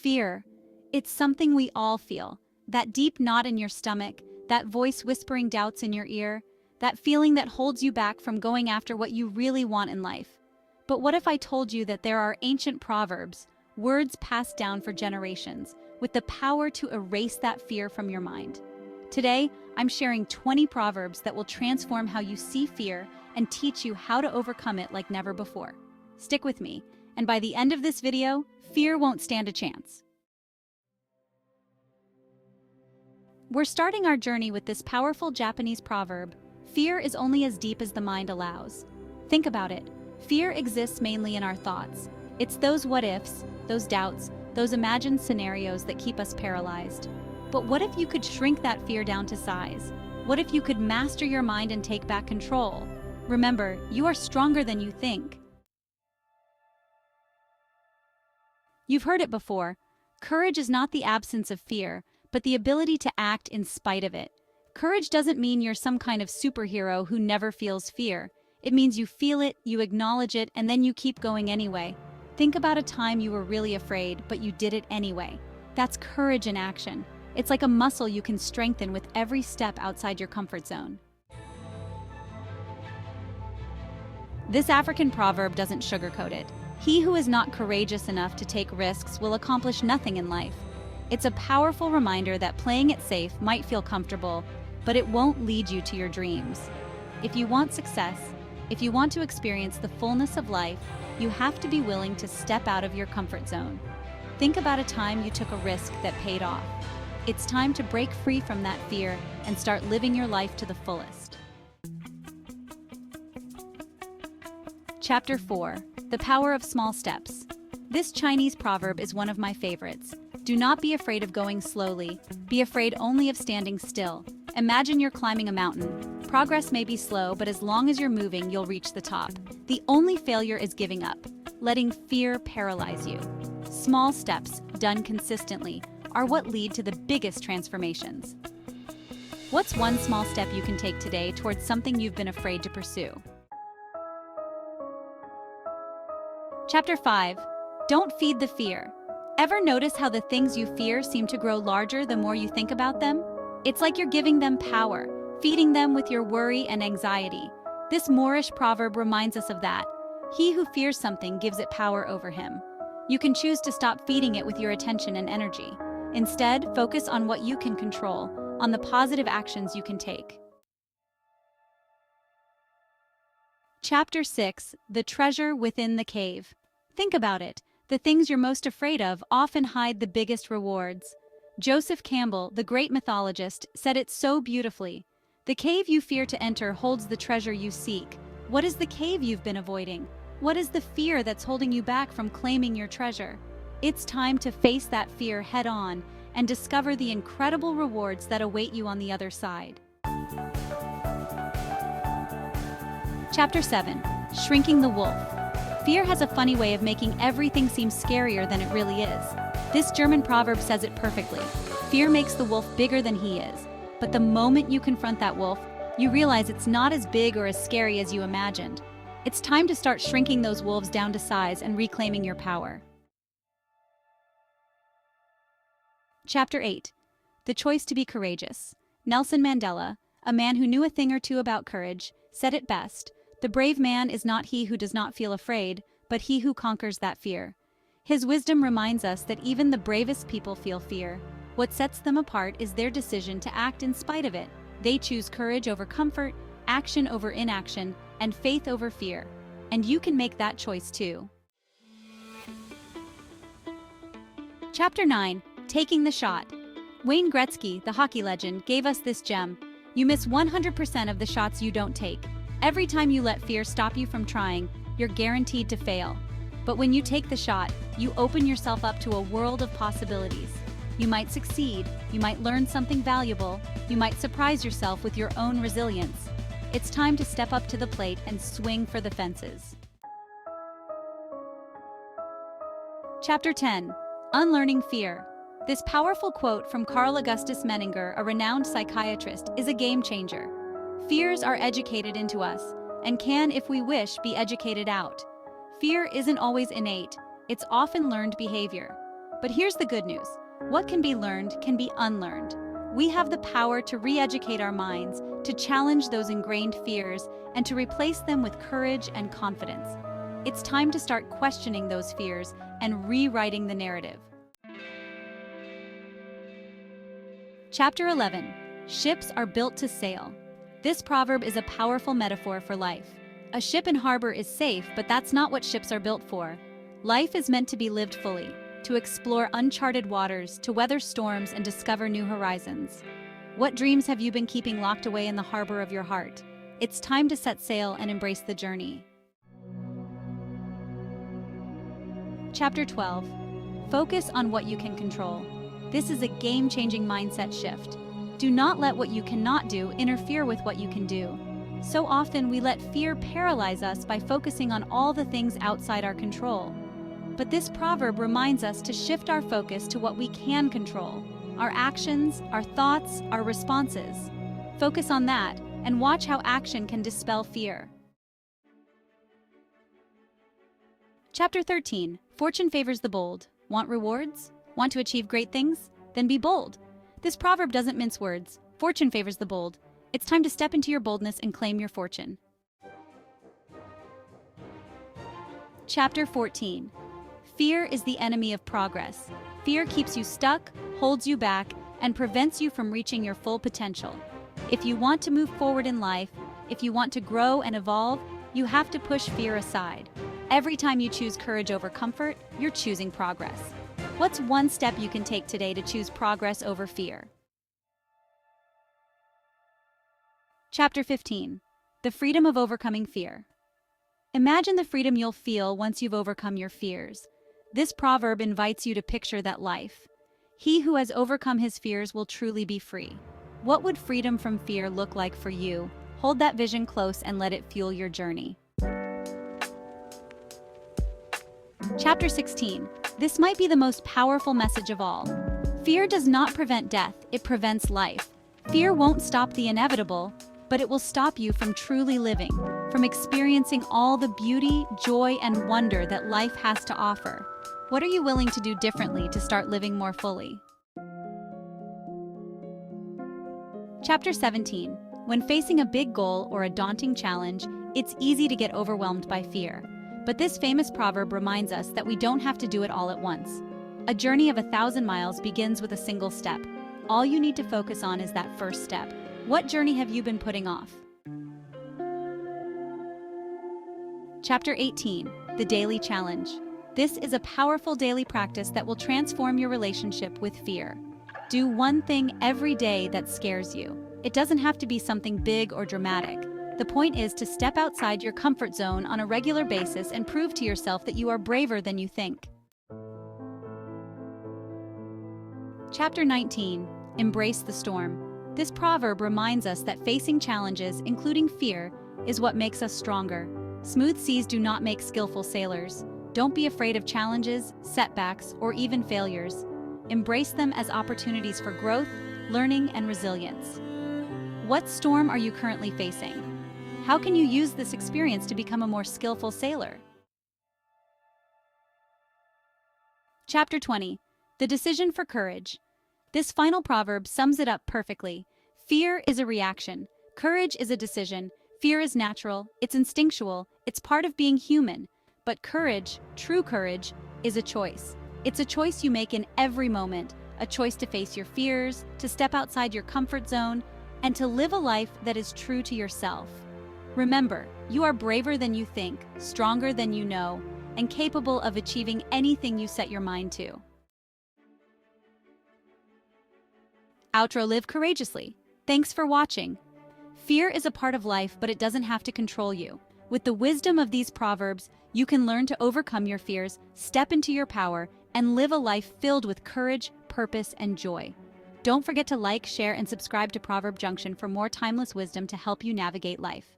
Fear. It's something we all feel. That deep knot in your stomach, that voice whispering doubts in your ear, that feeling that holds you back from going after what you really want in life. But what if I told you that there are ancient proverbs, words passed down for generations, with the power to erase that fear from your mind? Today, I'm sharing 20 proverbs that will transform how you see fear and teach you how to overcome it like never before. Stick with me, and by the end of this video, fear won't stand a chance. We're starting our journey with this powerful Japanese proverb: fear is only as deep as the mind allows. Think about it. Fear exists mainly in our thoughts. It's those what-ifs, those doubts, those imagined scenarios that keep us paralyzed. But what if you could shrink that fear down to size? What if you could master your mind and take back control? Remember, you are stronger than you think. You've heard it before. Courage is not the absence of fear, but the ability to act in spite of it. Courage doesn't mean you're some kind of superhero who never feels fear. It means you feel it, you acknowledge it, and then you keep going anyway. Think about a time you were really afraid, but you did it anyway. That's courage in action. It's like a muscle you can strengthen with every step outside your comfort zone. This African proverb doesn't sugarcoat it. He who is not courageous enough to take risks will accomplish nothing in life. It's a powerful reminder that playing it safe might feel comfortable, but it won't lead you to your dreams. If you want success, if you want to experience the fullness of life, you have to be willing to step out of your comfort zone. Think about a time you took a risk that paid off. It's time to break free from that fear and start living your life to the fullest. Chapter 4. The Power of Small Steps. This Chinese proverb is one of my favorites. Do not be afraid of going slowly. Be afraid only of standing still. Imagine you're climbing a mountain. Progress may be slow, but as long as you're moving, you'll reach the top. The only failure is giving up, letting fear paralyze you. Small steps, done consistently, are what lead to the biggest transformations. What's one small step you can take today towards something you've been afraid to pursue? Chapter 5. Don't feed the fear. Ever notice how the things you fear seem to grow larger the more you think about them? It's like you're giving them power, feeding them with your worry and anxiety. This Moorish proverb reminds us of that. He who fears something gives it power over him. You can choose to stop feeding it with your attention and energy. Instead, focus on what you can control, on the positive actions you can take. Chapter 6. The Treasure Within the Cave. Think about it. The things you're most afraid of often hide the biggest rewards. Joseph Campbell, the great mythologist, said it so beautifully. The cave you fear to enter holds the treasure you seek. What is the cave you've been avoiding? What is the fear that's holding you back from claiming your treasure? It's time to face that fear head-on and discover the incredible rewards that await you on the other side. Chapter 7. Shrinking the Wolf. Fear has a funny way of making everything seem scarier than it really is. This German proverb says it perfectly. Fear makes the wolf bigger than he is. But the moment you confront that wolf, you realize it's not as big or as scary as you imagined. It's time to start shrinking those wolves down to size and reclaiming your power. Chapter 8. The Choice to be Courageous. Nelson Mandela, a man who knew a thing or two about courage, said it best: "The brave man is not he who does not feel afraid, but he who conquers that fear." His wisdom reminds us that even the bravest people feel fear. What sets them apart is their decision to act in spite of it. They choose courage over comfort, action over inaction, and faith over fear. And you can make that choice too. Chapter 9. Taking the Shot. Wayne Gretzky, the hockey legend, gave us this gem. You miss 100% of the shots you don't take. Every time you let fear stop you from trying, you're guaranteed to fail. But when you take the shot, you open yourself up to a world of possibilities. You might succeed, you might learn something valuable, you might surprise yourself with your own resilience. It's time to step up to the plate and swing for the fences. Chapter 10. Unlearning Fear. This powerful quote from Carl Augustus Menninger, a renowned psychiatrist, is a game changer. Fears are educated into us, and can, if we wish, be educated out. Fear isn't always innate, it's often learned behavior. But here's the good news. What can be learned can be unlearned. We have the power to re-educate our minds, to challenge those ingrained fears, and to replace them with courage and confidence. It's time to start questioning those fears and rewriting the narrative. Chapter 11. Ships are built to sail. This proverb is a powerful metaphor for life. A ship in harbor is safe, but that's not what ships are built for. Life is meant to be lived fully, to explore uncharted waters, to weather storms and discover new horizons. What dreams have you been keeping locked away in the harbor of your heart? It's time to set sail and embrace the journey. Chapter 12. Focus on what you can control. This is a game-changing mindset shift. Do not let what you cannot do interfere with what you can do. So often we let fear paralyze us by focusing on all the things outside our control. But this proverb reminds us to shift our focus to what we can control: our actions, our thoughts, our responses. Focus on that and watch how action can dispel fear. Chapter 13. Fortune favors the bold. Want rewards? Want to achieve great things? Then be bold. This proverb doesn't mince words. Fortune favors the bold. It's time to step into your boldness and claim your fortune. Chapter 14. Fear is the enemy of progress. Fear keeps you stuck, holds you back, and prevents you from reaching your full potential. If you want to move forward in life, if you want to grow and evolve, you have to push fear aside. Every time you choose courage over comfort, you're choosing progress. What's one step you can take today to choose progress over fear? Chapter 15. The freedom of overcoming fear. Imagine the freedom you'll feel once you've overcome your fears. This proverb invites you to picture that life. He who has overcome his fears will truly be free. What would freedom from fear look like for you? Hold that vision close and let it fuel your journey. Chapter 16. This might be the most powerful message of all. Fear does not prevent death, it prevents life. Fear won't stop the inevitable, but it will stop you from truly living, from experiencing all the beauty, joy, and wonder that life has to offer. What are you willing to do differently to start living more fully? Chapter 17. When facing a big goal or a daunting challenge, it's easy to get overwhelmed by fear. But this famous proverb reminds us that we don't have to do it all at once. A journey of 1,000 miles begins with a single step. All you need to focus on is that first step. What journey have you been putting off? Chapter 18. The Daily Challenge. This is a powerful daily practice that will transform your relationship with fear. Do one thing every day that scares you. It doesn't have to be something big or dramatic. The point is to step outside your comfort zone on a regular basis and prove to yourself that you are braver than you think. Chapter 19. Embrace the storm. This proverb reminds us that facing challenges, including fear, is what makes us stronger. Smooth seas do not make skillful sailors. Don't be afraid of challenges, setbacks, or even failures. Embrace them as opportunities for growth, learning, and resilience. What storm are you currently facing? How can you use this experience to become a more skillful sailor? Chapter 20. The Decision for Courage. This final proverb sums it up perfectly. Fear is a reaction. Courage is a decision. Fear is natural. It's instinctual. It's part of being human. But courage, true courage, is a choice. It's a choice you make in every moment. A choice to face your fears, to step outside your comfort zone, and to live a life that is true to yourself. Remember, you are braver than you think, stronger than you know, and capable of achieving anything you set your mind to. Outro: Live courageously. Thanks for watching. Fear is a part of life, but it doesn't have to control you. With the wisdom of these proverbs, you can learn to overcome your fears, step into your power, and live a life filled with courage, purpose, and joy. Don't forget to like, share, and subscribe to Proverb Junction for more timeless wisdom to help you navigate life.